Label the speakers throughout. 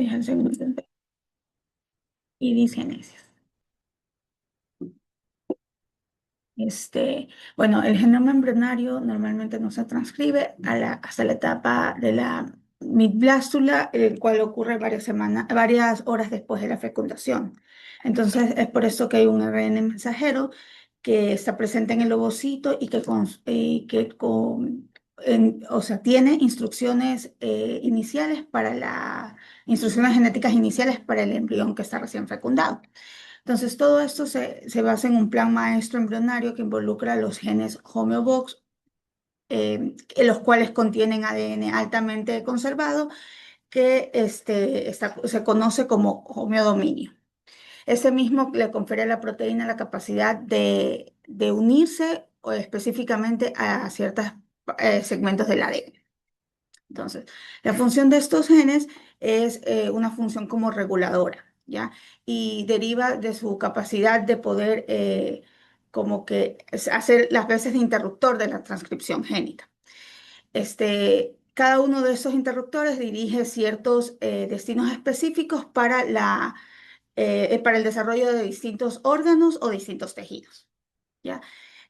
Speaker 1: el segmento iris genesis. Bueno, el genoma embrionario normalmente no se transcribe hasta la etapa de la midblástula, el cual ocurre varias horas después de la fecundación. Entonces, es por eso que hay un ARN mensajero que está presente en el ovocito y o sea, tiene instrucciones genéticas iniciales para el embrión que está recién fecundado. Entonces, todo esto se basa en un plan maestro embrionario que involucra los genes homeobox, en los cuales contienen ADN altamente conservado, que se conoce como homeodominio. Ese mismo le confiere a la proteína la capacidad de unirse o específicamente a ciertos segmentos del ADN. Entonces, la función de estos genes es una función como reguladora, ¿ya? Y deriva de su capacidad de poder como que hacer las veces de interruptor de la transcripción génica. Cada uno de esos interruptores dirige ciertos destinos específicos para el desarrollo de distintos órganos o distintos tejidos, ¿ya?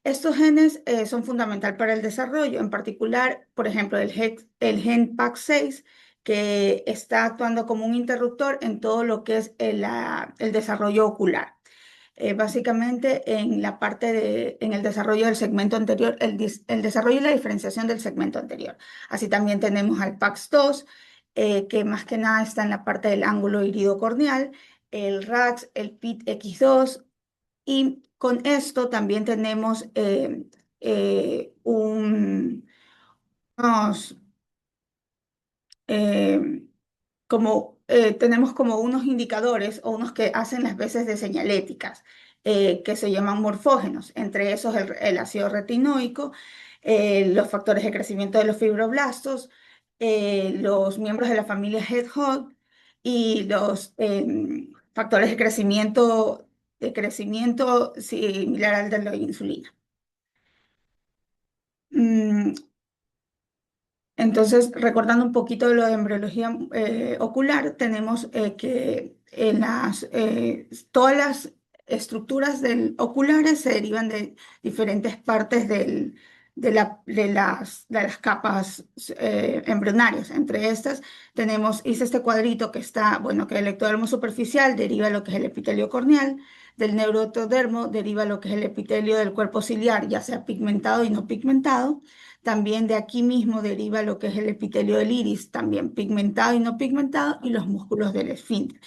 Speaker 1: Estos genes son fundamental para el desarrollo, en particular, por ejemplo, el gen PAX6, que está actuando como un interruptor en todo lo que es el desarrollo ocular. Básicamente en el desarrollo del segmento anterior, el desarrollo y la diferenciación del segmento anterior. Así también tenemos al PAX2, que más que nada está en la parte del ángulo iridocorneal, el RAX, el PIT-X2, y con esto también tenemos unos, eh, tenemos como unos indicadores o unos que hacen las veces de señaléticas, que se llaman morfógenos, entre esos el ácido retinoico, los factores de crecimiento de los fibroblastos, los miembros de la familia HED-HOG y los factores de crecimiento similar al de la insulina. Mm, Entonces, recordando un poquito de lo de embriología ocular, tenemos que todas las estructuras oculares se derivan de diferentes partes de las capas embrionarias. Entre estas hice este cuadrito que está, bueno, que el ectodermo superficial deriva lo que es el epitelio corneal, del neuroectodermo deriva lo que es el epitelio del cuerpo ciliar, ya sea pigmentado y no pigmentado. También de aquí mismo deriva lo que es el epitelio del iris, también pigmentado y no pigmentado, y los músculos del esfínter,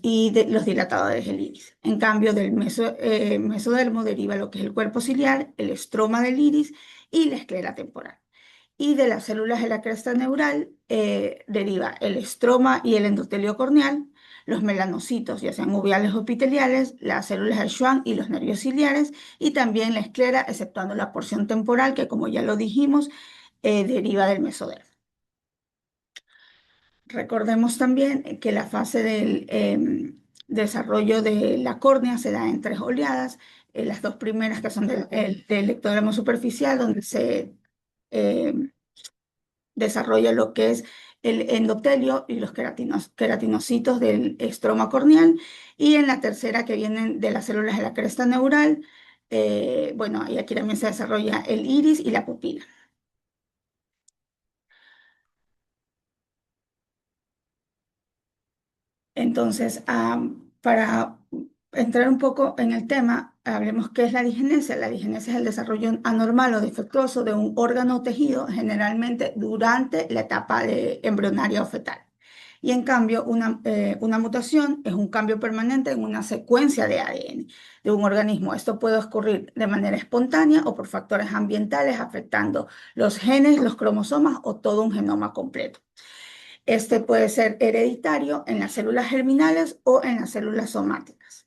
Speaker 1: y de los dilatadores del iris. En cambio, del mesodermo deriva lo que es el cuerpo ciliar, el estroma del iris y la esclera temporal. Y de las células de la cresta neural deriva el estroma y el endotelio corneal, los melanocitos, ya sean uveales o epiteliales, las células de Schwann y los nervios ciliares, y también la esclera, exceptuando la porción temporal, que como ya lo dijimos, deriva del mesodermo. Recordemos también que la fase del desarrollo de la córnea se da en tres oleadas, las dos primeras que son del ectodermo superficial, donde se em, desarrolla lo que es el endotelio y los queratinocitos del estroma corneal, y en la tercera que vienen de las células de la cresta neural, bueno, y aquí también se desarrolla el iris y la pupila. Entonces, para entrar un poco en el tema, hablemos qué es la digenesia. La digenesia es el desarrollo anormal o defectuoso de un órgano o tejido, generalmente durante la etapa embrionaria o fetal. Y en cambio, una mutación es un cambio permanente en una secuencia de ADN de un organismo. Esto puede ocurrir de manera espontánea o por factores ambientales afectando los genes, los cromosomas o todo un genoma completo. Este puede ser hereditario en las células germinales o en las células somáticas.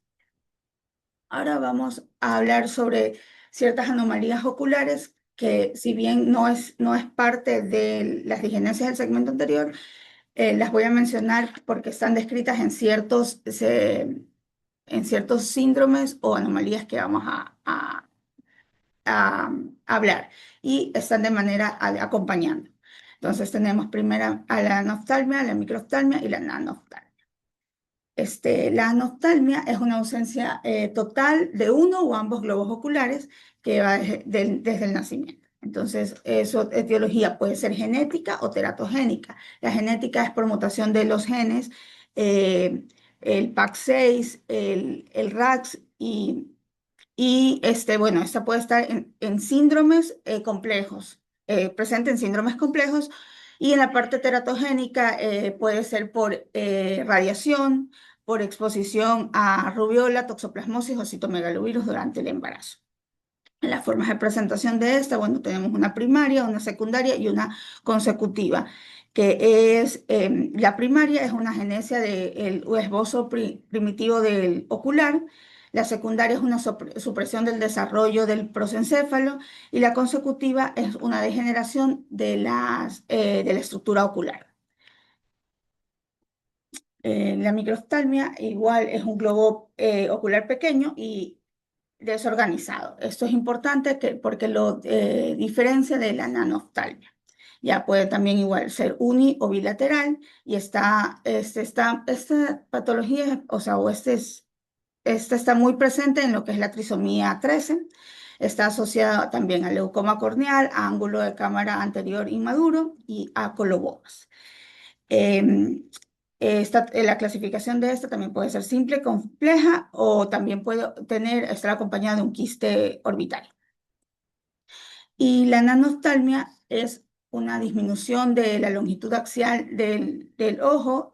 Speaker 1: Ahora vamos a hablar sobre ciertas anomalías oculares que, si bien no es parte de las digenesias del segmento anterior, las voy a mencionar porque están descritas en ciertos síndromes o anomalías que vamos a hablar, y están de manera acompañando. Entonces tenemos primero a la anoftalmia, la microftalmia y la nanoftalmia. La anoftalmia es una ausencia total de uno o ambos globos oculares que va desde el nacimiento. Entonces, su etiología puede ser genética o teratogénica. La genética es por mutación de los genes, eh, el PAC6, el RAX bueno, esta puede estar en síndromes complejos, presente en síndromes complejos, y en la parte teratogénica puede ser por radiación, por exposición a rubiola, toxoplasmosis o citomegalovirus durante el embarazo. En las formas de presentación de esta, bueno, tenemos una primaria, una secundaria y una consecutiva, que es, la primaria es una genesia del esbozo primitivo del ocular, la secundaria es una supresión del desarrollo del prosencéfalo y la consecutiva es una degeneración de la estructura ocular. La microftalmia igual es un globo ocular pequeño y desorganizado. Esto es importante porque lo diferencia de la nanoftalmia. Ya puede también igual ser uni o bilateral y esta patología, o sea, esta está muy presente en lo que es la trisomía 13. Está asociada también al leucoma corneal, a ángulo de cámara anterior inmaduro y a colobomas. La clasificación de esta también puede ser simple, compleja o también puede estar acompañada de un quiste orbital. Y la nanoftalmia es una disminución de la longitud axial del ojo,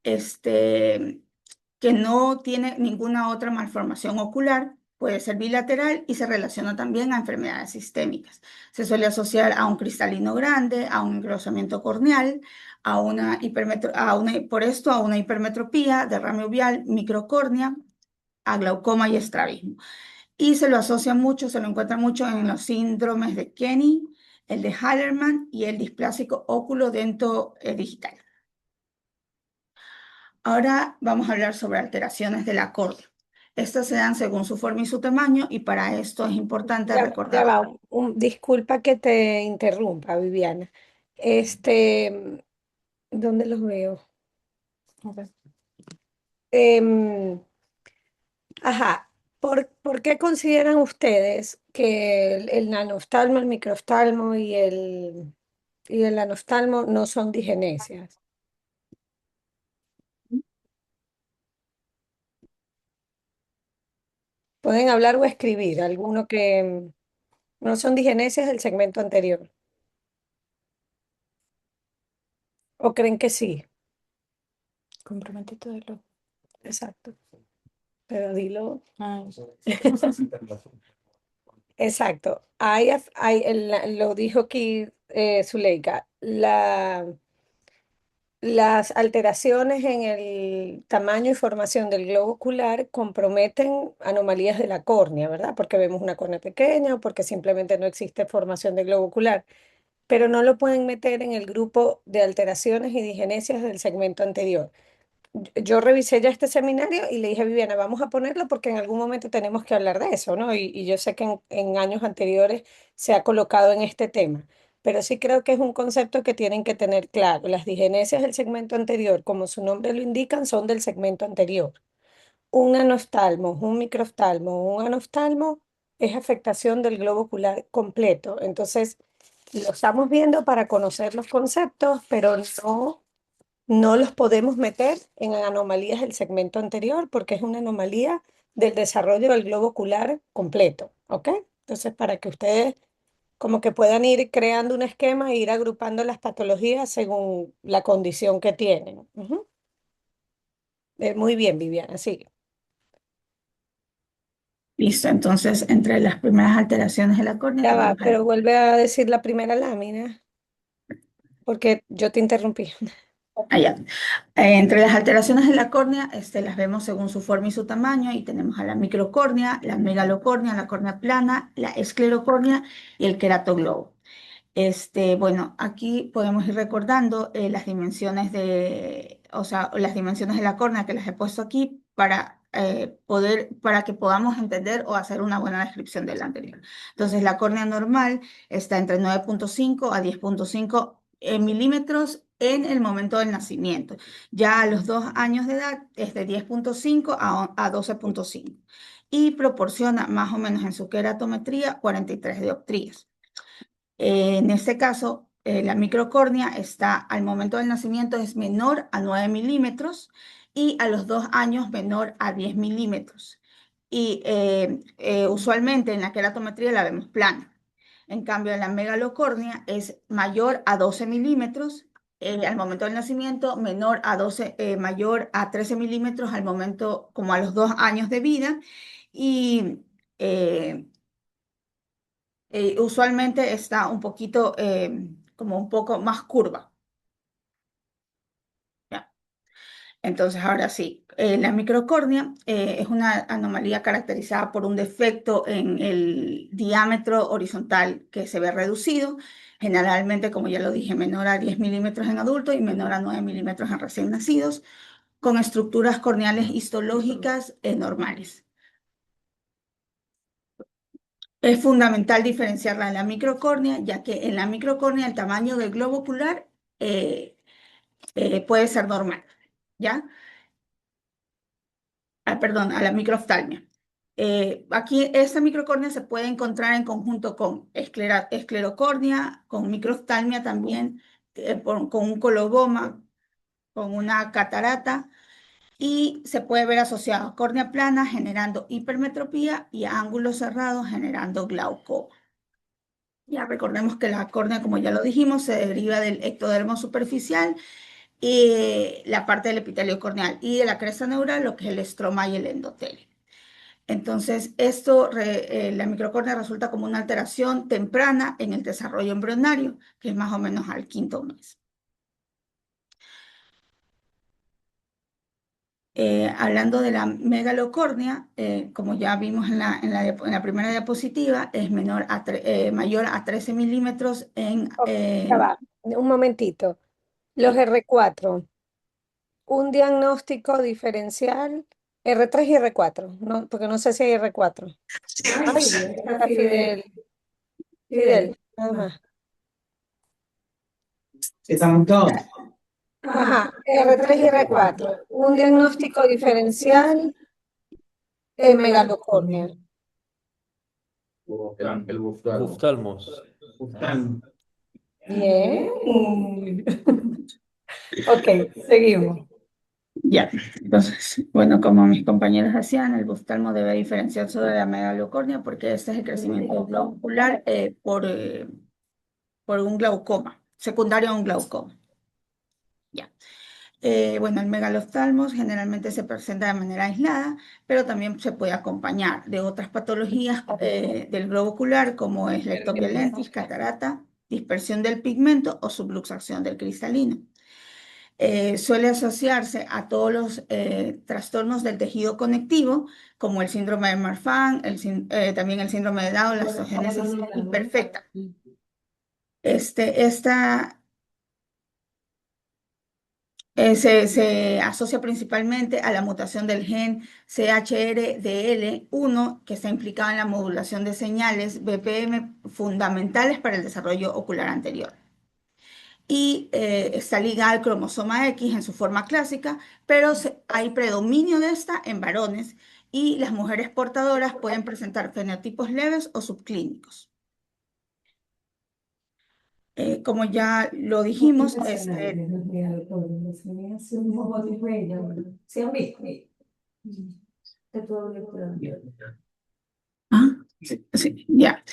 Speaker 1: este, que no tiene ninguna otra malformación ocular, puede ser bilateral y se relaciona también a enfermedades sistémicas. Se suele asociar a un cristalino grande, a un engrosamiento corneal, por esto a una hipermetropía, derrame uveal, microcórnea, a glaucoma y estrabismo. Y se lo asocia mucho, se lo encuentra mucho en los síndromes de Kenny, el de Hallerman y el displásico óculo-dento digital. Ahora vamos a hablar sobre alteraciones de la córnea. Estas se dan según su forma y su tamaño y para esto es importante
Speaker 2: Ya
Speaker 1: recordar.
Speaker 2: va, disculpa que te interrumpa, Viviana. Este, ¿Dónde los veo? Ok. Em, ajá, ¿por qué consideran ustedes que el nanoftalmo, el microftalmo y el anoftalmo no son digenesias? Pueden hablar o escribir, alguno que no son digenesias del segmento anterior. ¿O creen que sí? Comprometido de lo. Exacto. Pero dilo. Ah. Exacto. Lo dijo aquí Zuleika. Las alteraciones en el tamaño y formación del globo ocular comprometen anomalías de la córnea, ¿verdad? Porque vemos una córnea pequeña o porque simplemente no existe formación del globo ocular, pero no lo pueden meter en el grupo de alteraciones y digenesias del segmento anterior. Yo revisé ya este seminario y le dije a Viviana, vamos a ponerlo porque en algún momento tenemos que hablar de eso, ¿no? Y yo sé que en años anteriores se ha colocado en este tema, pero sí creo que es un concepto que tienen que tener claro. Las digenesias del segmento anterior, como su nombre lo indican, son del segmento anterior. Un anoftalmo, un microftalmo, un anoftalmo es afectación del globo ocular completo. Entonces, lo estamos viendo para conocer los conceptos, pero no los podemos meter en anomalías del segmento anterior porque es una anomalía del desarrollo del globo ocular completo, ¿ok? Entonces, para que ustedes como que puedan ir creando un esquema e ir agrupando las patologías según la condición que tienen. Ujú. Muy bien, Viviana, sigue.
Speaker 1: Listo, entonces entre las primeras alteraciones de la córnea
Speaker 2: Ya va,
Speaker 1: tenemos
Speaker 2: pero vuelve a decir la primera lámina porque yo te interrumpí.
Speaker 1: allá. Entre las alteraciones de la córnea, las vemos según su forma y su tamaño, y tenemos a la microcórnea, la megalocórnea, la córnea plana, la esclerocórnea y el queratoglobo. Bueno, aquí podemos ir recordando las dimensiones o sea, las dimensiones de la córnea que las he puesto aquí para para que podamos entender o hacer una buena descripción del anterior. Entonces, la córnea normal está entre 9,5 a 10,5 milímetros en el momento del nacimiento. Ya a los 2 años de edad es de 10,5 a 12,5 y proporciona más o menos en su queratometría 43 dioptrías. En este caso, la microcórnea está al momento del nacimiento es menor a 9 milímetros y a los 2 años menor a 10 milímetros. Y usualmente en la queratometría la vemos plana. En cambio, la megalocórnea es mayor a 12 milímetros al momento del nacimiento, mayor a 13 milímetros al momento, como a los 2 años de vida, y eh, usualmente está un poquito, como un poco más curva. ¿Ya? Entonces, ahora sí, la microcórnea es una anomalía caracterizada por un defecto en el diámetro horizontal que se ve reducido, generalmente, como ya lo dije, menor a 10 milímetros en adultos y menor a 9 milímetros en recién nacidos, con estructuras corneales histológicas normales. Es fundamental diferenciarla de la microcórnea, ya que en la microcórnea el tamaño del globo ocular eh, puede ser normal, ¿ya? Perdón, a la microftalmia. Aquí esta microcórnea se puede encontrar en conjunto con esclerocornia, con microftalmia también, con un coloboma, con una catarata, y se puede ver asociado a córnea plana generando hipermetropía y a ángulos cerrados generando glaucoma. Ya recordemos que la córnea, como ya lo dijimos, se deriva del ectodermo superficial y la parte del epitelio corneal y de la cresta neural, lo que es el estroma y el endotelio. Entonces, la microcórnea resulta como una alteración temprana en el desarrollo embrionario, que es más o menos al quinto mes. Hablando de la megalocórnea, como ya vimos en la primera diapositiva, es mayor a 13 milímetros
Speaker 2: Ok, ya va, un momentito. Los R4, un diagnóstico diferencial, R3 y R4, no, porque no sé si hay R4. Ay, Dios, está Fidel. Fidel, nada más.
Speaker 3: Estamos todos.
Speaker 2: Ajá, R3 y R4, un diagnóstico diferencial en megalocornea.
Speaker 4: El buftalmos.
Speaker 2: Bien. Ok, seguimos.
Speaker 1: Ya, entonces, bueno, como mis compañeros hacían, el buftalmo debe diferenciarse de la megalocornea porque este es el crecimiento del globo ocular por un glaucoma, secundario a un glaucoma. Ya. Bueno, el megaloftalmos generalmente se presenta de manera aislada, pero también se puede acompañar de otras patologías del globo ocular, como es la ectopia lentis, catarata, dispersión del pigmento o subluxación del cristalino. Suele asociarse a todos los trastornos del tejido conectivo, como el síndrome de Marfan, también el síndrome de Down, la osteogénesis imperfecta. Esta se asocia principalmente a la mutación del gen CHRDL1, que está implicado en la modulación de señales BPM fundamentales para el desarrollo ocular anterior. Y está ligada al cromosoma X en su forma clásica, pero hay predominio de esta en varones y las mujeres portadoras pueden presentar fenotipos leves o subclínicos. Como ya lo dijimos, sí, ya.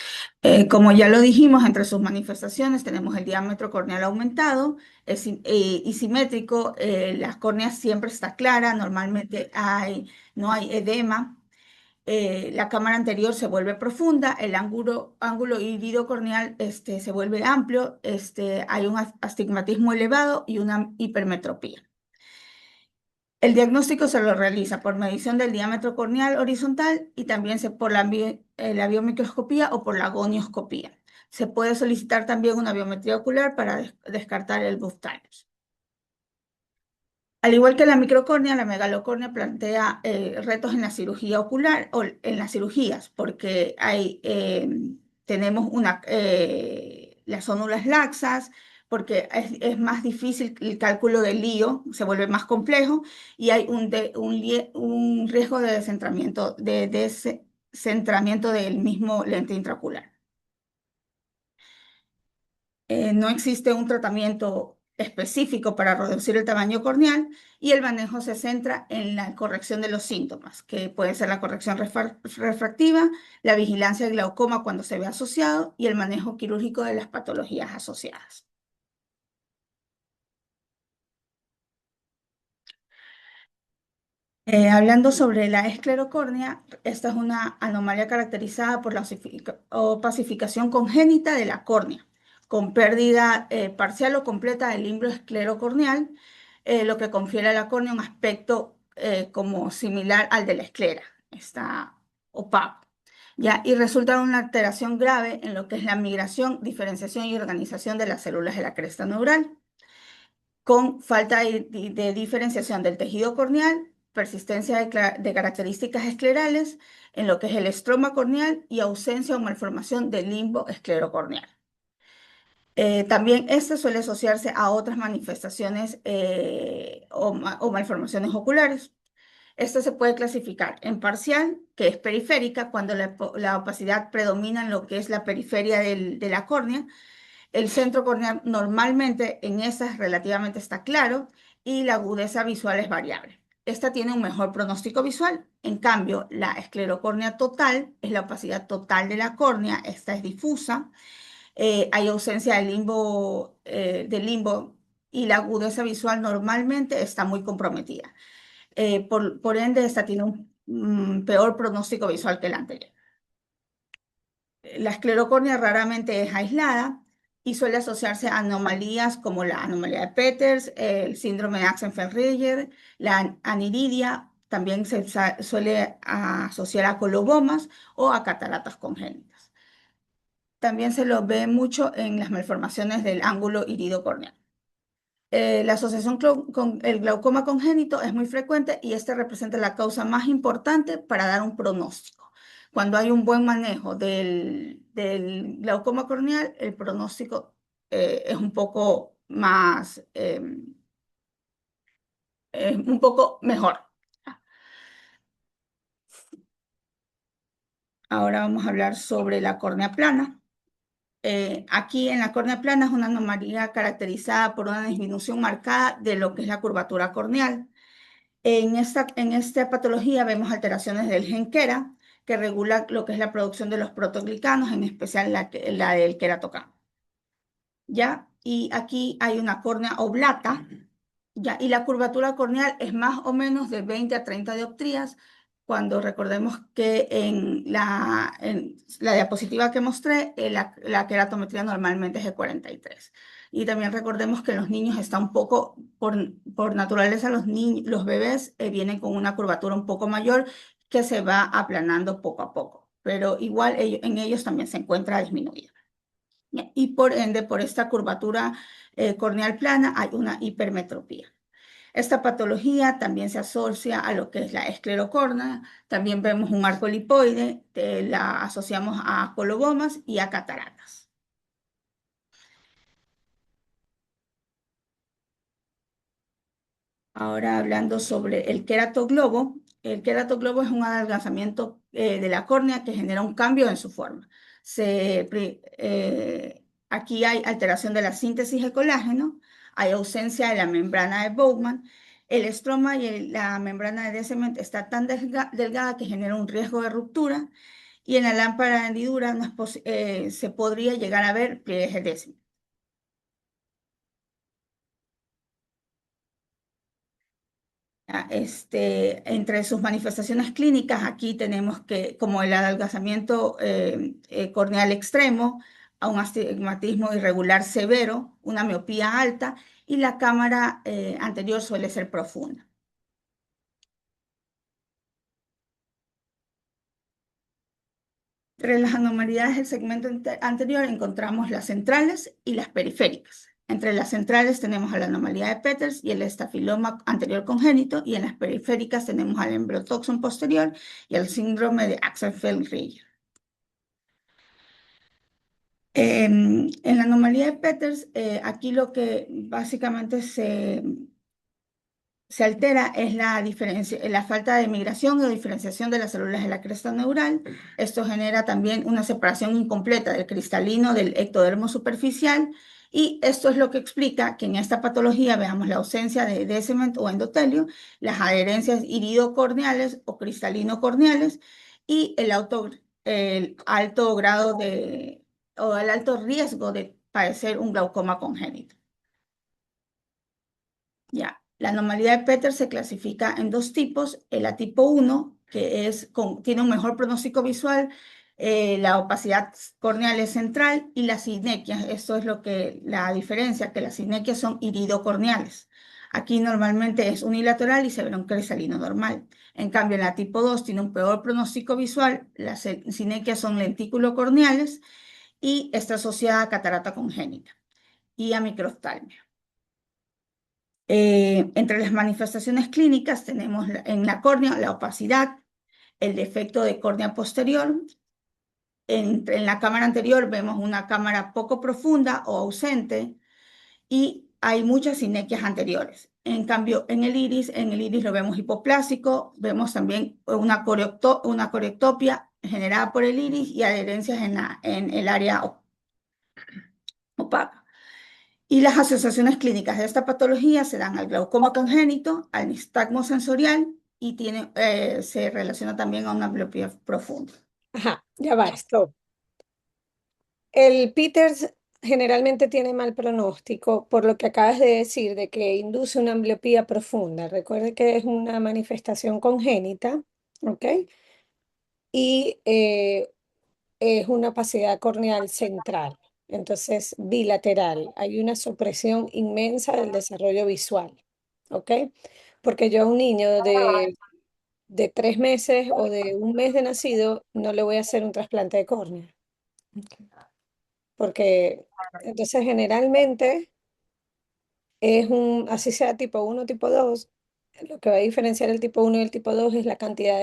Speaker 1: Como ya lo dijimos, entre sus manifestaciones tenemos el diámetro corneal aumentado, y simétrico, la córnea siempre está clara, normalmente no hay edema, la cámara anterior se vuelve profunda, el ángulo iridocorneal se vuelve amplio, hay un astigmatismo elevado y una hipermetropía. El diagnóstico se lo realiza por medición del diámetro corneal horizontal y también por la biomicroscopía o por la gonioscopía. Se puede solicitar también una biometría ocular para descartar el buftalmos. Al igual que la microcórnea, la megalocornea plantea retos en la cirugía ocular o en las cirugías, porque tenemos las ónulas laxas, porque es más difícil el cálculo del lío, se vuelve más complejo y hay un riesgo de descentramiento del mismo lente intraocular. No existe un tratamiento específico para reducir el tamaño corneal y el manejo se centra en la corrección de los síntomas, que puede ser la corrección refractiva, la vigilancia del glaucoma cuando se ve asociado y el manejo quirúrgico de las patologías asociadas. Hablando sobre la esclerocornea, esta es una anomalía caracterizada por la opacificación congénita de la córnea, con pérdida parcial o completa del limbro esclerocorneal, lo que confiere a la córnea un aspecto como similar al de la esclera, está opaco, ¿ya? Y resulta una alteración grave en lo que es la migración, diferenciación y organización de las células de la cresta neural con falta de diferenciación del tejido corneal, persistencia de características esclerales en lo que es el estroma corneal y ausencia o malformación del limbo esclerocorneal. También este suele asociarse a otras manifestaciones o malformaciones oculares. Esto se puede clasificar en parcial, que es periférica, cuando la opacidad predomina en lo que es la periferia de la córnea. El centro corneal normalmente en esas relativamente está claro y la agudeza visual es variable. Esta tiene un mejor pronóstico visual. En cambio, la esclerocornea total es la opacidad total de la córnea. Esta es difusa. Hay ausencia del limbo y la agudeza visual normalmente está muy comprometida. Por ende, esta tiene un peor pronóstico visual que la anterior. La esclerocornea raramente es aislada y suele asociarse a anomalías como la anomalía de Peters, el síndrome de Axenfeld-Rieger, la aniridia, también se suele asociar a colobomas o a cataratas congénitas. También se lo ve mucho en las malformaciones del ángulo iridocorneal. La asociación con el glaucoma congénito es muy frecuente y este representa la causa más importante para dar un pronóstico. Cuando hay un buen manejo del glaucoma corneal, el pronóstico es un poco un poco mejor. Ahora vamos a hablar sobre la córnea plana. Aquí en la córnea plana es una anomalía caracterizada por una disminución marcada de lo que es la curvatura corneal. En esta patología vemos alteraciones del gen QERA, que regula lo que es la producción de los protoglicanos, en especial la del queratocamo. ¿Ya? Y aquí hay una córnea oblata, ¿ya? Y la curvatura corneal es más o menos de 20 a 30 dioptrías, cuando recordemos que en la diapositiva que mostré, la queratometría normalmente es de 43. Y también recordemos que en los niños está un poco, por naturaleza, los bebés vienen con una curvatura un poco mayor que se va aplanando poco a poco, pero igual en ellos también se encuentra disminuida. Y por ende, por esta curvatura corneal plana hay una hipermetropía. Esta patología también se asocia a lo que es la esclerocornea. También vemos un arco lipoide, la asociamos a colobomas y a cataratas. Ahora hablando sobre el queratoglobo es un adelgazamiento de la córnea que genera un cambio en su forma. Aquí hay alteración de la síntesis de colágeno, hay ausencia de la membrana de Bowman, el estroma y la membrana de Descemet está tan delgada que genera un riesgo de ruptura y en la lámpara de hendidura se podría llegar a ver pliegues de Descemet. Entre sus manifestaciones clínicas, aquí tenemos como el adelgazamiento corneal extremo, a un astigmatismo irregular severo, una miopía alta y la cámara anterior suele ser profunda. Entre las anomalías del segmento anterior encontramos las centrales y las periféricas. Entre las centrales tenemos a la anomalía de Peters y el estafiloma anterior congénito, y en las periféricas tenemos al embryotoxon posterior y el síndrome de Axenfeld-Rieger. En la anomalía de Peters, aquí lo que básicamente se altera es la falta de migración o diferenciación de las células de la cresta neural. Esto genera también una separación incompleta del cristalino del ectodermo superficial, y esto es lo que explica que en esta patología veamos la ausencia de descement o endotelio, las adherencias iridocorneales o cristalino-corneales y el alto grado o el alto riesgo de padecer un glaucoma congénito. Ya, la anomalía de Peters se clasifica en dos tipos: la tipo 1, que tiene un mejor pronóstico visual, la opacidad corneal es central, y las sinequias, esto es la diferencia, que las sinequias son iridocorneales. Aquí normalmente es unilateral y se ve un cristalino normal. En cambio, en la tipo 2 tiene un peor pronóstico visual, las sinequias son lenticulocorneales y está asociada a catarata congénita y a microftalmia. Entre las manifestaciones clínicas tenemos en la córnea la opacidad, el defecto de córnea posterior. En la cámara anterior vemos una cámara poco profunda o ausente, y hay muchas sinequias anteriores. En cambio, en el iris lo vemos hipoplásico, vemos también una coreoctopia generada por el iris y adherencias en el área opaca. Y las asociaciones clínicas de esta patología se dan al glaucoma congénito, al nistagmo sensorial, y se relaciona también a una ambliopía profunda.
Speaker 2: Ajá, ya va, stop. El Peters generalmente tiene mal pronóstico por lo que acabas de decir de que induce una ambliopía profunda. Recuerde que es una manifestación congénita, ¿ok? Y es una opacidad corneal central, entonces bilateral. Hay una supresión inmensa del desarrollo visual, ¿ok? Porque yo a un niño de 3 meses o de un mes de nacido no le voy a hacer un trasplante de córnea, porque entonces generalmente así sea tipo 1 o tipo 2, lo que va a diferenciar el tipo 1 y el tipo 2 es la cantidad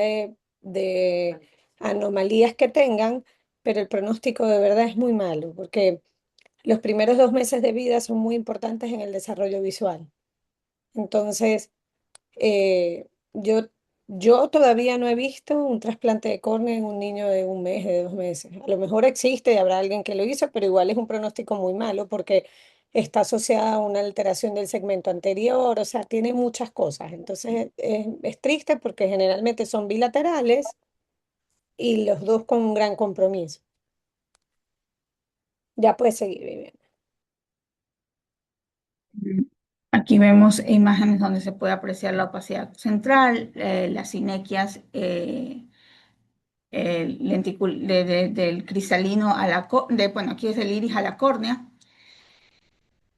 Speaker 2: de anomalías que tengan, pero el pronóstico de verdad es muy malo, porque los primeros 2 meses de vida son muy importantes en el desarrollo visual. Entonces, yo todavía no he visto un trasplante de córnea en un niño de un mes, de 2 meses. A lo mejor existe y habrá alguien que lo hizo, pero igual es un pronóstico muy malo porque está asociada a una alteración del segmento anterior, o sea, tiene muchas cosas. Entonces, es triste porque generalmente son bilaterales y los dos con un gran compromiso. Ya puedes seguir viviendo.
Speaker 1: Aquí vemos imágenes donde se puede apreciar la opacidad central, las sinequias del cristalino bueno, aquí es el iris a la córnea.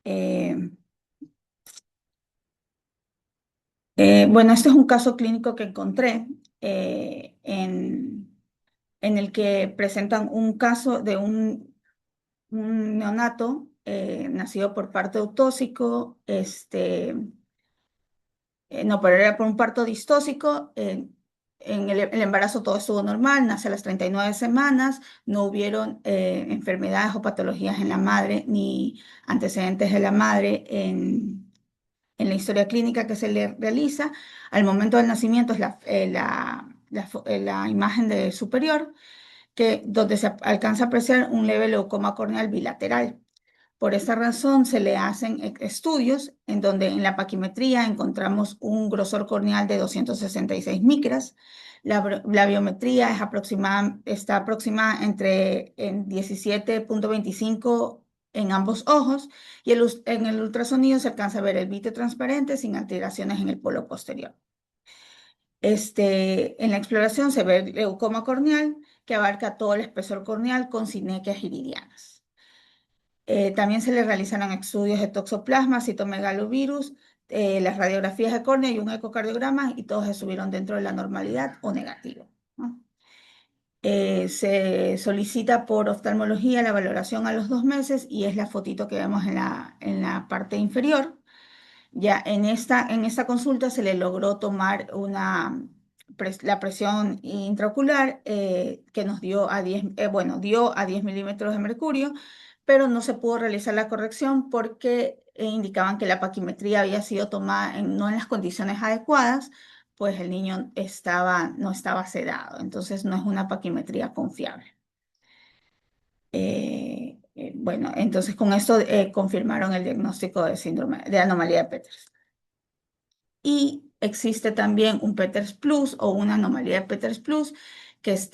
Speaker 1: Eh, bueno, este es un caso clínico que encontré en el que presentan un caso de un neonato nacido por parto eutóxico, no, pero era por un parto distóxico. En el embarazo todo estuvo normal, nace a las 39 semanas, no hubieron enfermedades o patologías en la madre ni antecedentes de la madre en la historia clínica que se le realiza. Al momento del nacimiento es la imagen superior, donde se alcanza a apreciar un leve leucoma corneal bilateral. Por esta razón se le hacen estudios en donde en la paquimetría encontramos un grosor corneal de 266 micras. La biometría está aproximada en 17,25 en ambos ojos, y en el ultrasonido se alcanza a ver el vítreo transparente sin alteraciones en el polo posterior. En la exploración se ve el glaucoma corneal, que abarca todo el espesor corneal con sinequias iridianas. También se le realizaron estudios de toxoplasma, citomegalovirus, las radiografías de córnea y un ecocardiograma, y todos estuvieron dentro de la normalidad o negativo, ¿no? Se solicita por oftalmología la valoración a los 2 meses y es la fotito que vemos en la parte inferior. Ya en esta consulta se le logró tomar la presión intraocular que nos dio a 10, bueno, dio a 10 milímetros de mercurio, pero no se pudo realizar la corrección porque indicaban que la paquimetría había sido tomada no en las condiciones adecuadas, pues el niño no estaba sedado, entonces no es una paquimetría confiable. Bueno, entonces con esto confirmaron el diagnóstico de síndrome de anomalía de Peters. Y existe también un Peters Plus o una anomalía de Peters Plus, que es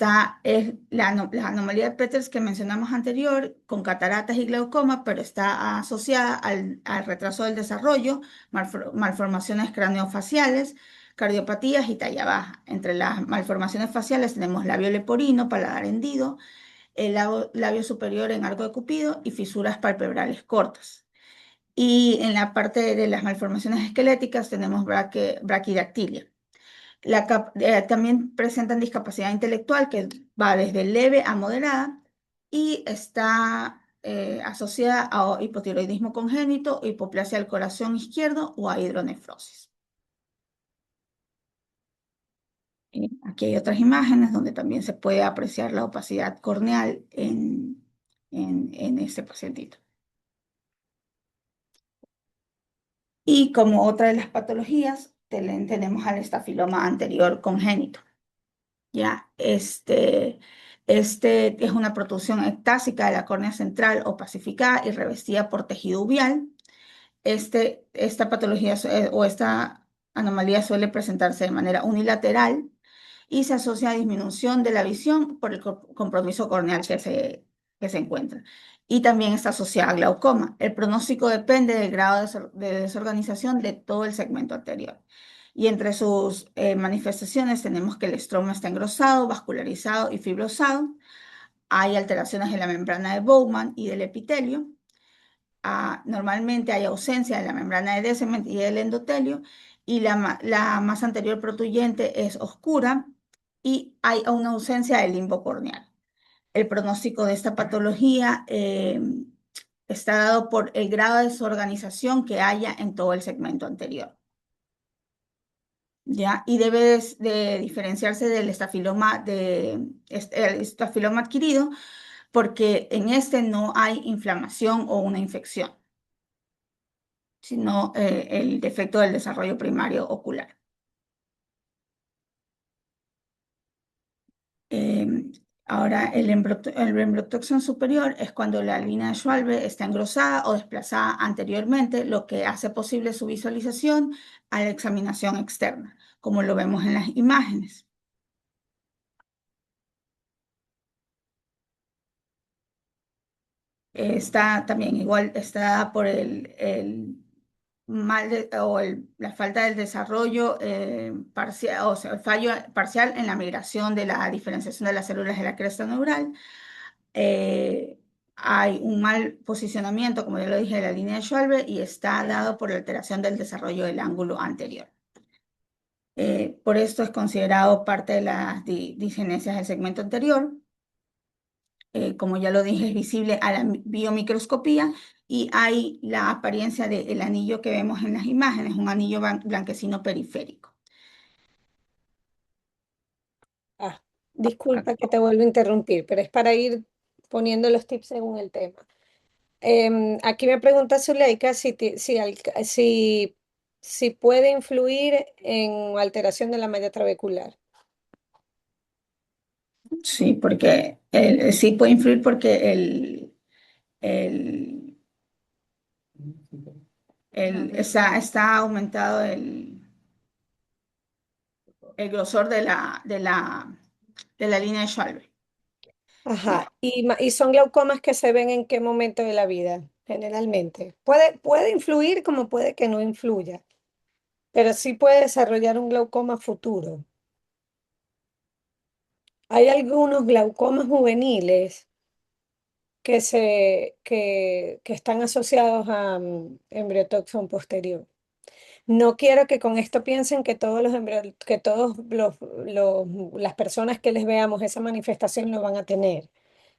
Speaker 1: la anomalía de Peters que mencionamos anterior, con cataratas y glaucoma, pero está asociada al retraso del desarrollo, malformaciones craneofaciales, cardiopatías y talla baja. Entre las malformaciones faciales tenemos labio leporino, paladar hendido, el labio superior en arco de Cupido y fisuras palpebrales cortas. Y en la parte de las malformaciones esqueléticas tenemos braquidactilia. También presentan discapacidad intelectual que va desde leve a moderada y está asociada a hipotiroidismo congénito, hipoplasia del corazón izquierdo o a hidronefrosis. Y aquí hay otras imágenes donde también se puede apreciar la opacidad corneal en este pacientito. Y como otra de las patologías, tenemos al estafiloma anterior congénito. Ya, este es una protrusión ectásica de la córnea central opacificada y revestida por tejido uveal. Esta patología o esta anomalía suele presentarse de manera unilateral y se asocia a disminución de la visión por el compromiso corneal que se encuentra. Y también está asociada a glaucoma. El pronóstico depende del grado de desorganización de todo el segmento anterior. Y entre sus manifestaciones tenemos que el estroma está engrosado, vascularizado y fibrosado. Hay alteraciones en la membrana de Bowman y del epitelio. Normalmente hay ausencia de la membrana de Descemet y del endotelio y la masa anterior protuyente es oscura y hay una ausencia del limbo corneal. El pronóstico de esta patología está dado por el grado de desorganización que haya en todo el segmento anterior. ¿Ya? Y debe de diferenciarse del el estafiloma adquirido porque en este no hay inflamación o una infección, sino el defecto del desarrollo primario ocular. Ahora, el embrotoxón superior es cuando la línea de Schwalbe está engrosada o desplazada anteriormente, lo que hace posible su visualización a la examinación externa, como lo vemos en las imágenes. Está también igual, está por el la falta del desarrollo parcial, o sea, el fallo parcial en la migración de la diferenciación de las células de la cresta neural. Hay un mal posicionamiento, como ya lo dije, de la línea de Schwalbe y está dado por la alteración del desarrollo del ángulo anterior. Por esto es considerado parte de las disgenesias del segmento anterior. Como ya lo dije, es visible a la biomicroscopía y hay la apariencia del anillo que vemos en las imágenes, un anillo blanquecino periférico.
Speaker 2: Disculpa que te vuelvo a interrumpir, pero es para ir poniendo los tips según el tema. Aquí me pregunta Zuleika si puede influir en alteración de la malla trabecular.
Speaker 1: Sí, porque sí puede influir porque el, está aumentado el grosor de la línea de Schwalbe.
Speaker 2: Ajá. ¿Y son glaucomas que se ven en qué momento de la vida, generalmente? Puede influir como puede que no influya, pero sí puede desarrollar un glaucoma futuro. Hay algunos glaucomas juveniles que están asociados a embriotoxón posterior. No quiero que con esto piensen que todos que las personas que les veamos esa manifestación lo van a tener.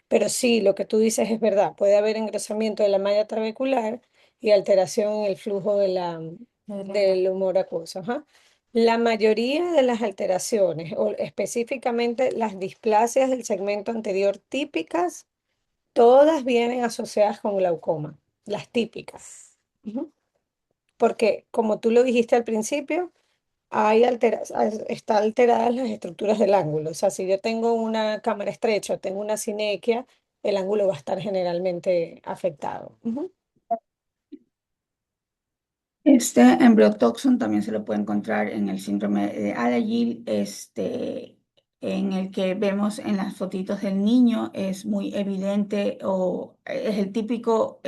Speaker 2: Pero sí, lo que tú dices es verdad. Puede haber engrosamiento de la malla trabecular y alteración en el flujo del humor acuoso. Ajá. La mayoría de las alteraciones, o específicamente las displasias del segmento anterior típicas, todas vienen asociadas con glaucoma, las típicas. Ujú. Porque, como tú lo dijiste al principio, está alteradas las estructuras del ángulo. O sea, si yo tengo una cámara estrecha o tengo una sinequia, el ángulo va a estar generalmente afectado. Ujú.
Speaker 1: Este embryotoxin también se lo puede encontrar en el síndrome de Alagille, en el que vemos en las fotitos del niño, es muy evidente o es el típico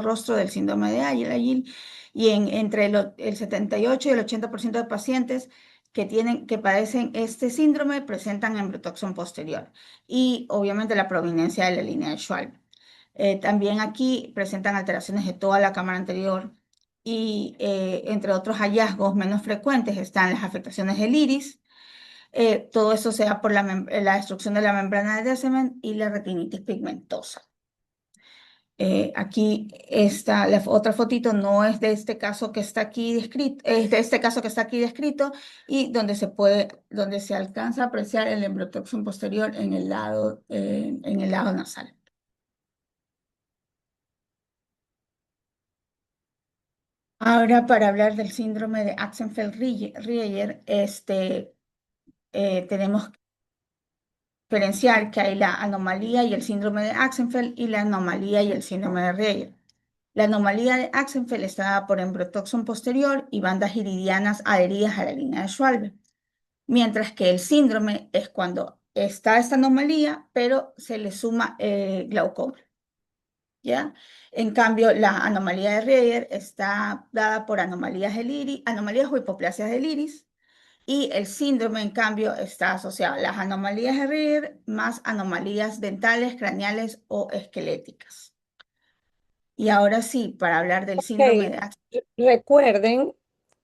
Speaker 1: rostro del síndrome de Alagille, y entre el 78 y el 80% de pacientes que padecen este síndrome presentan embryotoxin posterior y obviamente la prominencia de la línea de Schwalbe. También aquí presentan alteraciones de toda la cámara anterior y entre otros hallazgos menos frecuentes están las afectaciones del iris. Todo eso se da por la destrucción de la membrana de Descemet y la retinitis pigmentosa. Aquí está la otra fotito, no es de este caso que está aquí descrito, es de este caso que está aquí descrito y donde se alcanza a apreciar el embryotoxin posterior en el lado nasal. Ahora, para hablar del síndrome de Axenfeld-Rieger, tenemos que diferenciar que hay la anomalía y el síndrome de Axenfeld y la anomalía y el síndrome de Rieger. La anomalía de Axenfeld está dada por embryotoxin posterior y bandas iridianas adheridas a la línea de Schwalbe, mientras que el síndrome es cuando está esta anomalía, pero se le suma glaucoma. ¿Ya? En cambio, la anomalía de Rieger está dada por anomalías o hipoplasias del iris, y el síndrome, en cambio, está asociado a las anomalías de Rieger más anomalías dentales, craneales o esqueléticas. Y ahora sí, para hablar del síndrome
Speaker 2: Ok,
Speaker 1: de Axenfeld.
Speaker 2: recuerden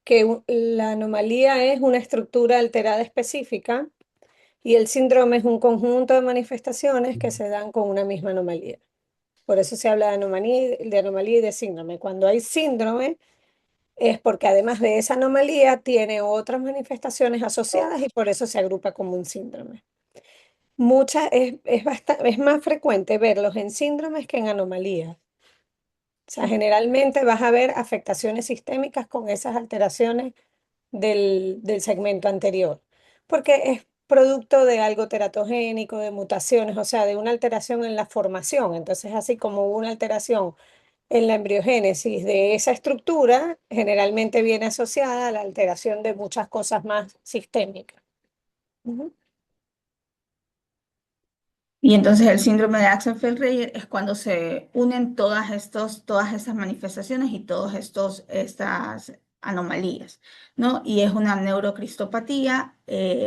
Speaker 2: que la anomalía es una estructura alterada específica y el síndrome es un conjunto de manifestaciones que se dan con una misma anomalía. Por eso se habla de anomalía y de síndrome. Cuando hay síndrome es porque además de esa anomalía tiene otras manifestaciones asociadas y por eso se agrupa como un síndrome. Es más frecuente verlos en síndromes que en anomalías. O sea, generalmente vas a ver afectaciones sistémicas con esas alteraciones del segmento anterior, porque es producto de algo teratogénico, de mutaciones, o sea, de una alteración en la formación. Entonces, así como hubo una alteración en la embriogénesis de esa estructura, generalmente viene asociada a la alteración de muchas cosas más sistémicas. Ujú.
Speaker 1: Y entonces el síndrome de Axenfeld-Rieger es cuando se unen todas estas manifestaciones y estas anomalías, ¿no? Y es una neurocristopatía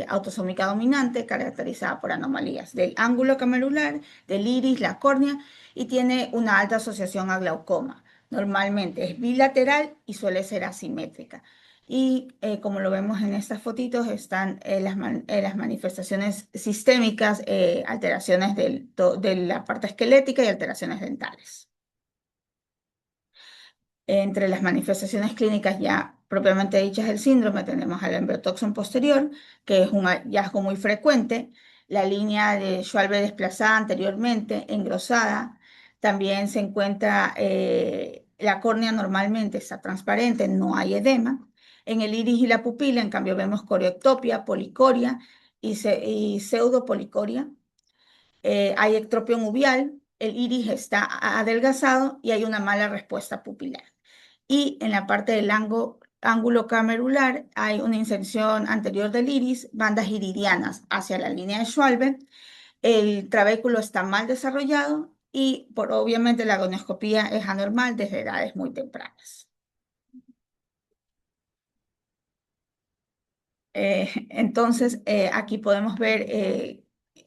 Speaker 1: autosómica dominante caracterizada por anomalías del ángulo camerular, del iris, la córnea, y tiene una alta asociación a glaucoma. Normalmente es bilateral y suele ser asimétrica. Y como lo vemos en estas fotitos, están las manifestaciones sistémicas, alteraciones de la parte esquelética y alteraciones dentales. Entre las manifestaciones clínicas ya propiamente dichas del síndrome, tenemos al embryotoxin posterior, que es un hallazgo muy frecuente, la línea de Schwalbe desplazada anteriormente, engrosada. También se encuentra la córnea normalmente está transparente, no hay edema. En el iris y la pupila, en cambio, vemos coreoptopia, policoria y pseudopolicoria. Hay ectropión uveal, el iris está adelgazado y hay una mala respuesta pupilar. Y en la parte del ángulo camerular hay una inserción anterior del iris, bandas iridianas hacia la línea de Schwalbe. El trabéculo está mal desarrollado y obviamente la gonioscopía es anormal desde edades muy tempranas. Entonces, aquí podemos ver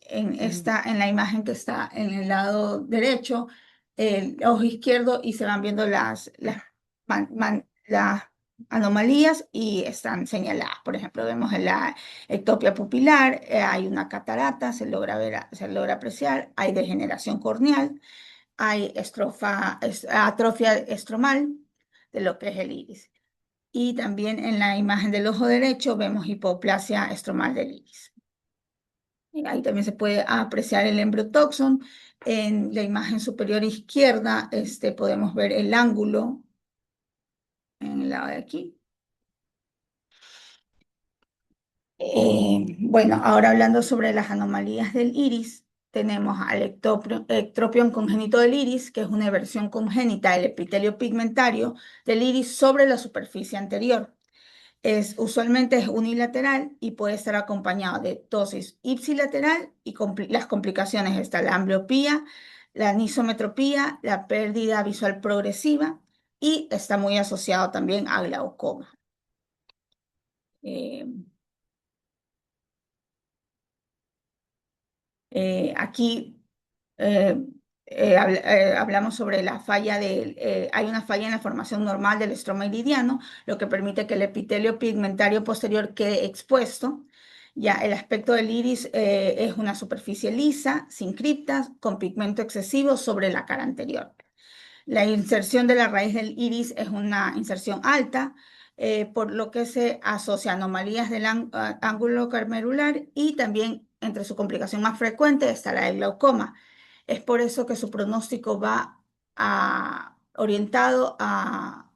Speaker 1: en la imagen que está en el lado derecho, el ojo izquierdo, y se van viendo las anomalías y están señaladas. Por ejemplo, vemos en la ectopia pupilar, hay una catarata, se logra ver, se logra apreciar, hay degeneración corneal, hay atrofia estromal de lo que es el iris. Y también en la imagen del ojo derecho vemos hipoplasia estromal del iris. Y ahí también se puede apreciar el embryotoxon. En la imagen superior izquierda podemos ver el ángulo en el lado de aquí. Bueno, ahora hablando sobre las anomalías del iris, tenemos al ectropión congénito del iris, que es una versión congénita del epitelio pigmentario del iris sobre la superficie anterior. Usualmente es unilateral y puede estar acompañado de ptosis ipsilateral y las complicaciones están la ambliopía, la anisometropía, la pérdida visual progresiva y está muy asociado también a glaucoma. Eh, Aquí hablamos sobre la falla hay una falla en la formación normal del estroma iridiano, lo que permite que el epitelio pigmentario posterior quede expuesto. Ya el aspecto del iris es una superficie lisa, sin criptas, con pigmento excesivo sobre la cara anterior. La inserción de la raíz del iris es una inserción alta, por lo que se asocia a anomalías del ángulo carmerular y también entre su complicación más frecuente está la del glaucoma. Es por eso que su pronóstico va orientado a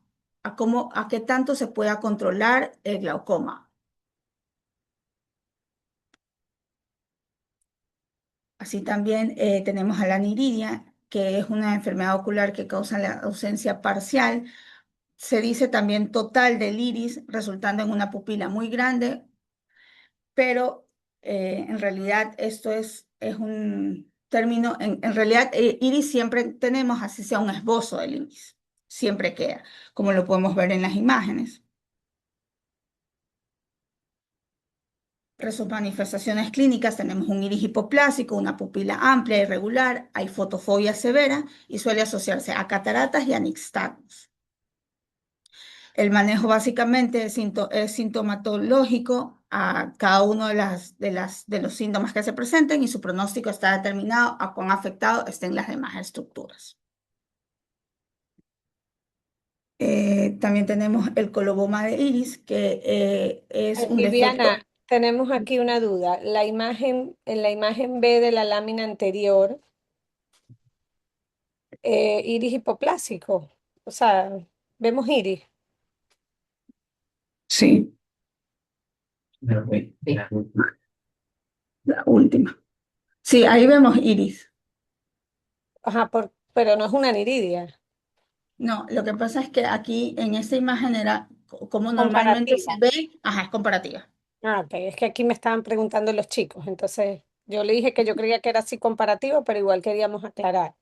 Speaker 1: qué tanto se pueda controlar el glaucoma. Así también tenemos a la aniridia, que es una enfermedad ocular que causa la ausencia parcial. Se dice también total del iris, resultando en una pupila muy grande, pero en realidad esto es un término, en realidad iris siempre tenemos, así sea un esbozo del iris, siempre queda, como lo podemos ver en las imágenes. Entre sus manifestaciones clínicas tenemos un iris hipoplásico, una pupila amplia, irregular, hay fotofobia severa y suele asociarse a cataratas y a nixtagmus. El manejo básicamente es sintomatológico a cada uno de los síntomas que se presenten y su pronóstico está determinado a cuán afectado estén las demás estructuras. También tenemos el coloboma de iris, que es un defecto.
Speaker 2: Viviana, tenemos aquí una duda. En la imagen B de la lámina anterior, iris hipoplásico. O sea, vemos iris.
Speaker 1: Sí, la última. Sí, ahí vemos iris.
Speaker 2: Ajá, pero no es una niridia.
Speaker 1: No, lo que pasa es que aquí en esta imagen era como normalmente se
Speaker 2: Comparativa.
Speaker 1: ve, ajá, es comparativa.
Speaker 2: Ah, ok, es que aquí me estaban preguntando los chicos, entonces yo le dije que yo creía que era así comparativo, pero igual queríamos aclarar.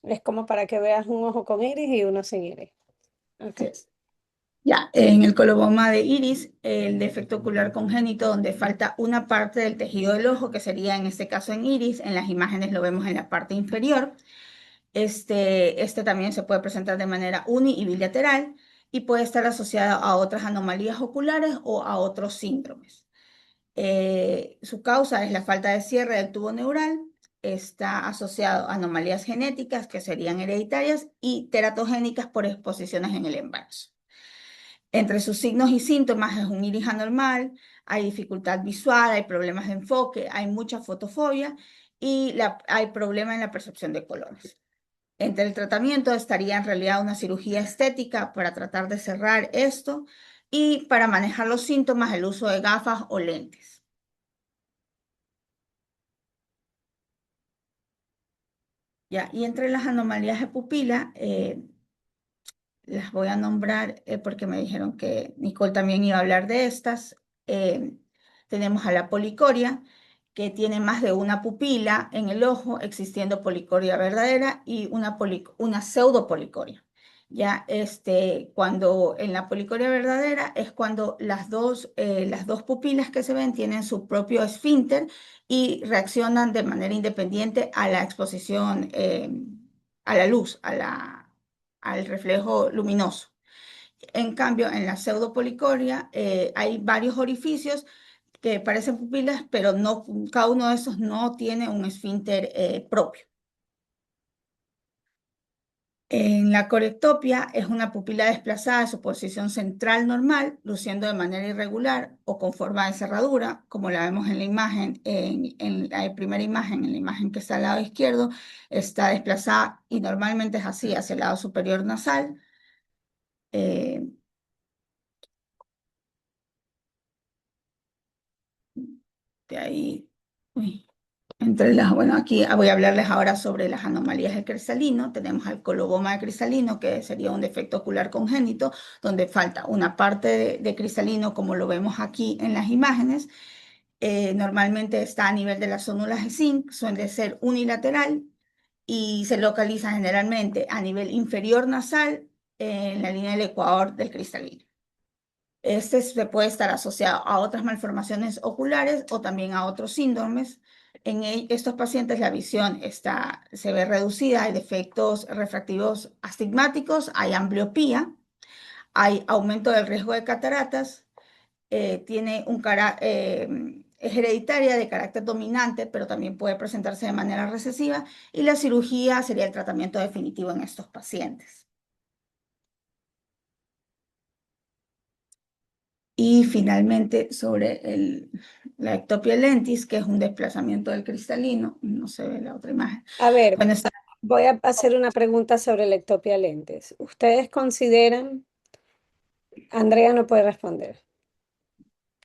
Speaker 2: Es como para que veas un ojo con iris y uno sin iris. Ok.
Speaker 1: Sí. Ya, en el coloboma de iris, el defecto ocular congénito, donde falta una parte del tejido del ojo, que sería en este caso en iris, en las imágenes lo vemos en la parte inferior. Este también se puede presentar de manera y bilateral y puede estar asociado a otras anomalías oculares o a otros síndromes. Su causa es la falta de cierre del tubo neural, está asociado a anomalías genéticas que serían hereditarias y teratogénicas por exposiciones en el embarazo. Entre sus signos y síntomas es un iris anormal, hay dificultad visual, hay problemas de enfoque, hay mucha fotofobia y hay problema en la percepción de colores. Entre el tratamiento estaría en realidad una cirugía estética para tratar de cerrar esto y para manejar los síntomas el uso de gafas o lentes. Ya, y entre las anomalías de pupila, las voy a nombrar porque me dijeron que Nicole también iba a hablar de estas. Eh, Tenemos a la policoria, que tiene más de una pupila en el ojo, existiendo policoria verdadera y una pseudopolicoria. Ya, cuando en la policoria verdadera es cuando las dos pupilas que se ven tienen su propio esfínter y reaccionan de manera independiente a la exposición, a la luz, al reflejo luminoso. En cambio, en la pseudopolicoria hay varios orificios que parecen pupilas, pero no, cada uno de esos no tiene un esfínter propio. En la corectopia es una pupila desplazada de su posición central normal, luciendo de manera irregular o con forma de cerradura, como la vemos en la imagen, en la primera imagen, en la imagen que está al lado izquierdo, está desplazada y normalmente es así, hacia el lado superior nasal. Eh, de ahí, uy, bueno, aquí voy a hablarles ahora sobre las anomalías del cristalino. Tenemos el coloboma de cristalino, que sería un defecto ocular congénito, donde falta una parte de cristalino, como lo vemos aquí en las imágenes. Normalmente está a nivel de las zónulas de zinc, suele ser unilateral y se localiza generalmente a nivel inferior nasal en la línea del ecuador del cristalino. Este se puede estar asociado a otras malformaciones oculares o también a otros síndromes. En estos pacientes la visión se ve reducida, hay defectos refractivos astigmáticos, hay ambliopía, hay aumento del riesgo de cataratas, es hereditaria de carácter dominante, pero también puede presentarse de manera recesiva y la cirugía sería el tratamiento definitivo en estos pacientes. Y finalmente sobre la ectopia lentis, que es un desplazamiento del cristalino, no se ve la otra imagen.
Speaker 2: A ver,
Speaker 1: Bueno,
Speaker 2: voy a hacer una pregunta sobre la ectopia lentes. ¿Ustedes consideran, Andrea no puede responder,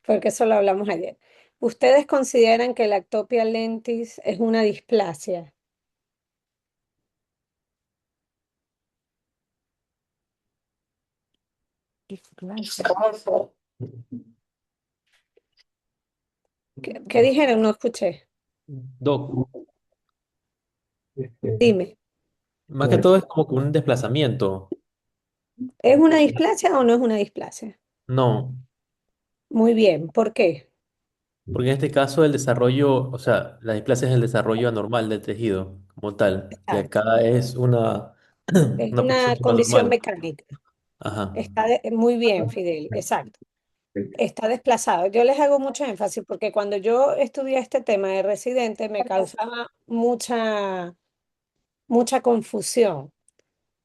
Speaker 2: porque eso lo hablamos ayer. ¿Ustedes consideran que la ectopia lentis es una displasia? ¿Qué dijeron? No escuché.
Speaker 4: Doc,
Speaker 2: Dime,
Speaker 4: más que todo es como que un desplazamiento.
Speaker 2: ¿es una displasia o no es una displasia?
Speaker 4: No,
Speaker 2: Muy bien, ¿por qué?
Speaker 4: porque en este caso el desarrollo, o sea, la displasia es el desarrollo anormal del tejido como tal. Y
Speaker 2: Exacto.
Speaker 4: acá es
Speaker 2: Es
Speaker 4: una
Speaker 2: una
Speaker 4: posición
Speaker 2: condición
Speaker 4: anormal.
Speaker 2: mecánica.
Speaker 4: Ajá.
Speaker 2: Muy bien, Fidel, exacto. Está desplazado. Yo les hago mucho énfasis porque cuando yo estudié este tema de residente me causaba mucha confusión.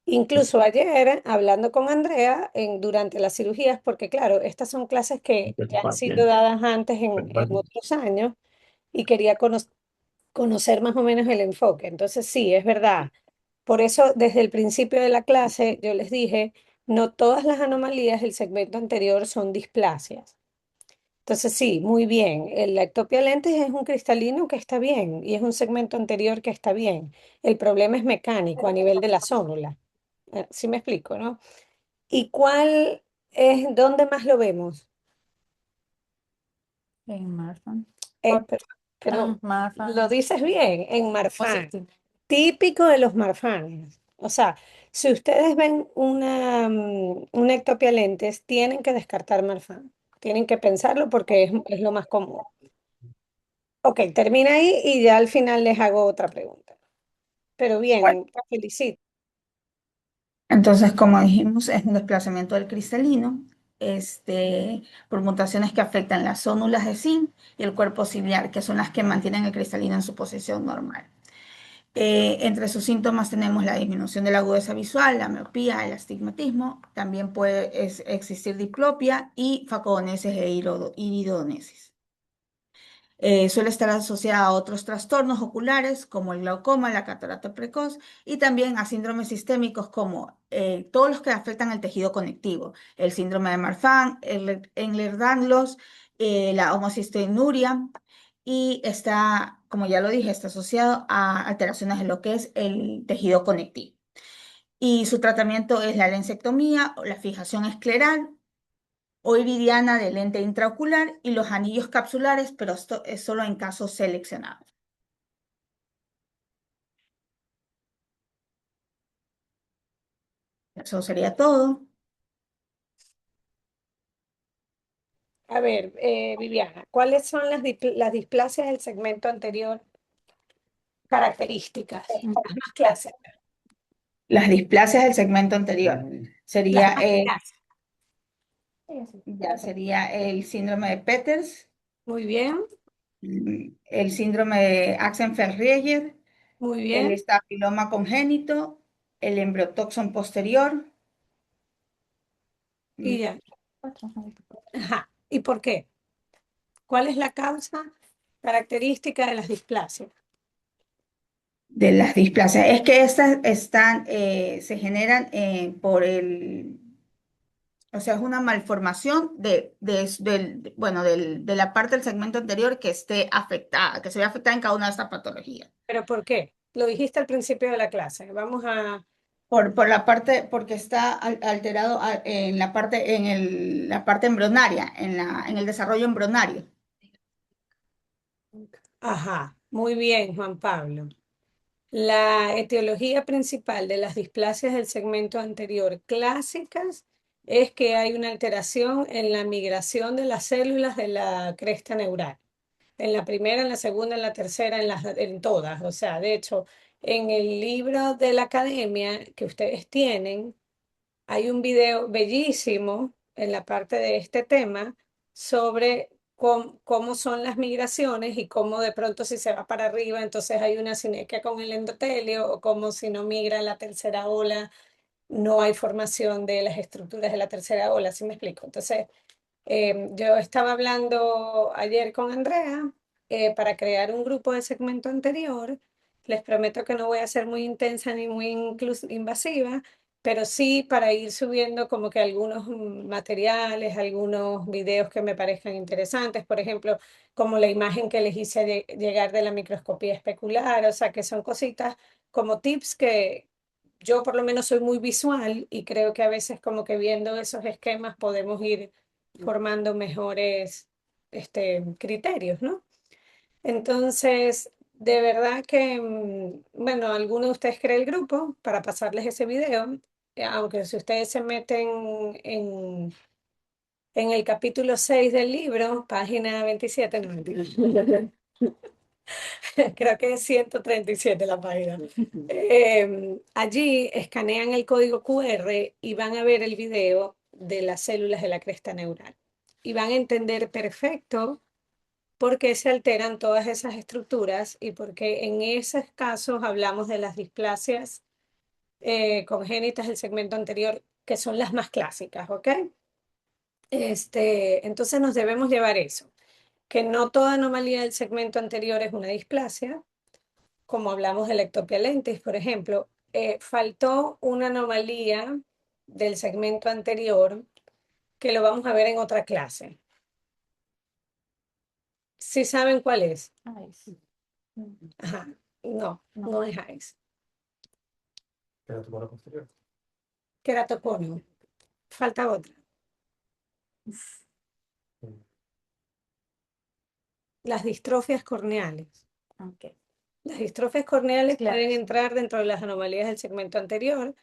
Speaker 2: Incluso ayer, hablando con Andrea durante las cirugías, porque claro, estas son clases que ya han sido dadas antes en otros años y quería conocer más o menos el enfoque. Entonces, sí, es verdad. Por eso, desde el principio de la clase, yo les dije, no todas las anomalías del segmento anterior son displasias. Entonces, sí, muy bien. La ectopia lentes es un cristalino que está bien y es un segmento anterior que está bien. El problema es mecánico a nivel de la zónula. ¿Sí me explico, no? ¿Y dónde más lo vemos?
Speaker 3: En Marfan.
Speaker 2: Eh, pero, pero
Speaker 3: Marfan.
Speaker 2: lo dices bien, en Marfan.
Speaker 3: Positive.
Speaker 2: Típico de los marfanes. O sea, si ustedes ven una ectopia lentes, tienen que descartar marfan. Tienen que pensarlo porque es lo más común. Ok, termina ahí y ya al final les hago otra pregunta. Pero
Speaker 1: bueno,
Speaker 2: bien, te felicito.
Speaker 1: entonces, como dijimos, es un desplazamiento del cristalino, por mutaciones que afectan las zónulas de zinc y el cuerpo ciliar, que son las que mantienen el cristalino en su posición normal. Entre sus síntomas tenemos la disminución de la agudeza visual, la miopía, el astigmatismo. También puede existir diplopia y facodonesis e iridonesis. Suele estar asociada a otros trastornos oculares como el glaucoma, la catarata precoz y también a síndromes sistémicos como todos los que afectan el tejido conectivo, el síndrome de Marfan, el Ehlers-Danlos, la homocistoinuria y está, como ya lo dije, está asociado a alteraciones en lo que es el tejido conectivo. Y su tratamiento es la lensectomía o la fijación escleral o iridiana de lente intraocular y los anillos capsulares, pero esto es solo en casos seleccionados. Eso sería todo.
Speaker 2: A ver, Viviana, ¿cuáles son las displasias del segmento anterior características? Las más clásicas.
Speaker 1: Las displasias del segmento anterior
Speaker 2: Las
Speaker 1: sería
Speaker 2: más clásicas.
Speaker 1: Ya sería el síndrome de Peters,
Speaker 2: Muy bien,
Speaker 1: el síndrome de Axenfeld-Rieger,
Speaker 2: muy
Speaker 1: el
Speaker 2: bien.
Speaker 1: estapiloma congénito, el embriotoxón posterior.
Speaker 2: Y
Speaker 1: mm,
Speaker 2: ya. Ajá. ¿Y por qué? ¿Cuál es la causa característica de las displasias?
Speaker 1: De las displasias. Es que estas se generan o sea, es una malformación bueno, de la parte del segmento anterior que esté afectada, que se ve afectada en cada una de estas patologías.
Speaker 2: ¿Pero por qué? Lo dijiste al principio de la clase. Vamos a...
Speaker 1: Por la parte, porque está alterado en la parte, la parte embrionaria, en el desarrollo embrionario.
Speaker 2: Ajá, muy bien, Juan Pablo. La etiología principal de las displasias del segmento anterior clásicas es que hay una alteración en la migración de las células de la cresta neural. En la primera, en la segunda, en la tercera, en todas. O sea, de hecho, en el libro de la academia que ustedes tienen, hay un video bellísimo en la parte de este tema sobre cómo son las migraciones y cómo de pronto si se va para arriba, entonces hay una sinergia con el endotelio, o como si no migra en la tercera ola, no hay formación de las estructuras de la tercera ola, ¿sí me explico? Entonces, yo estaba hablando ayer con Andrea para crear un grupo de segmento anterior. Les prometo que no voy a ser muy intensa ni muy invasiva, pero sí para ir subiendo como que algunos materiales, algunos videos que me parezcan interesantes, por ejemplo, como la imagen que les hice llegar de la microscopía especular, o sea, que son cositas como tips que yo por lo menos soy muy visual y creo que a veces como que viendo esos esquemas podemos ir formando mejores criterios, ¿no? Entonces, de verdad que, bueno, alguno de ustedes crea el grupo para pasarles ese video, aunque si ustedes se meten en el capítulo 6 del libro, página 27, no mentira. Creo que es 137 la página. Allí escanean el código QR y van a ver el video de las células de la cresta neural. Y van a entender perfecto por qué se alteran todas esas estructuras y por qué en esos casos hablamos de las displasias congénitas del segmento anterior, que son las más clásicas, ¿ok? Entonces nos debemos llevar eso, que no toda anomalía del segmento anterior es una displasia, como hablamos de la ectopia lentis, por ejemplo, faltó una anomalía del segmento anterior que lo vamos a ver en otra clase. ¿Sí saben cuál es? Ajá, no, no es ICE. Queratoconio. Falta otra. Las distrofias corneales. Las distrofias corneales pueden entrar dentro de las anomalías del segmento anterior,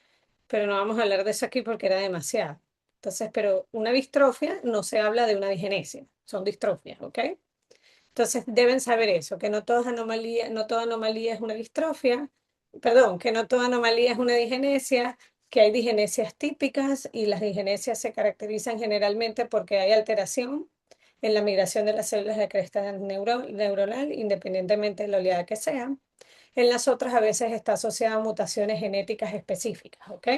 Speaker 2: pero no vamos a hablar de eso aquí porque era demasiado. Entonces, pero una distrofia no se habla de una digenesia, son distrofias, ¿ok? Entonces deben saber eso, que no toda anomalía, no toda anomalía es una distrofia, perdón, que no toda anomalía es una digenesia, que hay digenesias típicas y las digenesias se caracterizan generalmente porque hay alteración en la migración de las células de cresta neuronal, independientemente de la oleada que sea. En las otras a veces está asociada a mutaciones genéticas específicas, ¿ok?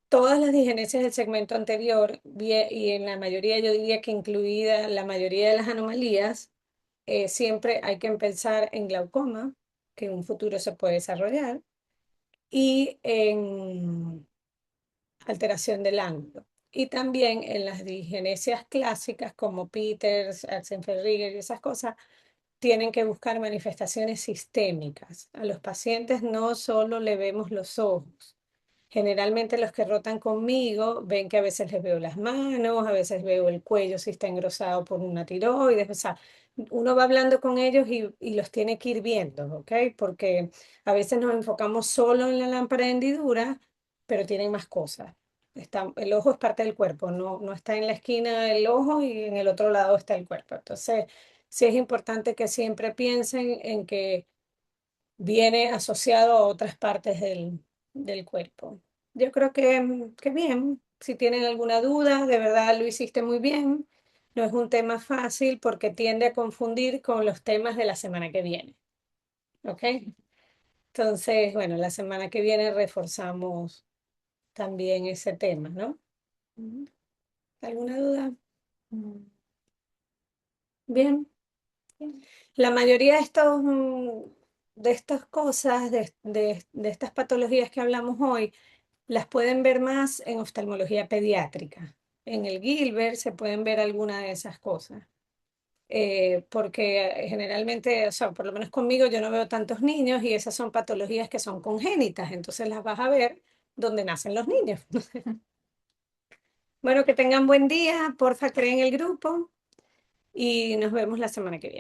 Speaker 2: Todas las digenesias del segmento anterior, y en la mayoría, yo diría que incluida la mayoría de las anomalías, siempre hay que pensar en glaucoma, que en un futuro se puede desarrollar, y en alteración del ángulo. Y también en las digenesias clásicas como Peters, Axenfeld-Rieger y esas cosas, tienen que buscar manifestaciones sistémicas. A los pacientes no solo le vemos los ojos. Generalmente los que rotan conmigo ven que a veces les veo las manos, a veces veo el cuello si está engrosado por una tiroides, o sea, uno va hablando con ellos y los tiene que ir viendo, ¿ok? Porque a veces nos enfocamos solo en la lámpara de hendidura, pero tienen más cosas. El ojo es parte del cuerpo, no está en la esquina del ojo y en el otro lado está el cuerpo. Entonces, sí es importante que siempre piensen en que viene asociado a otras partes del cuerpo. Yo creo que bien. Si tienen alguna duda, de verdad lo hiciste muy bien. No es un tema fácil porque tiende a confundir con los temas de la semana que viene. ¿Ok? Entonces, bueno, la semana que viene reforzamos también ese tema, ¿no? Ujú. ¿Alguna duda? Mm. Bien. La mayoría de de estas cosas, de estas patologías que hablamos hoy, las pueden ver más en oftalmología pediátrica. En el Gilbert se pueden ver alguna de esas cosas. Porque generalmente, o sea, por lo menos conmigo yo no veo tantos niños y esas son patologías que son congénitas, entonces las vas a ver donde nacen los niños. Bueno, que tengan buen día, porfa, creen el grupo y nos vemos la semana que viene.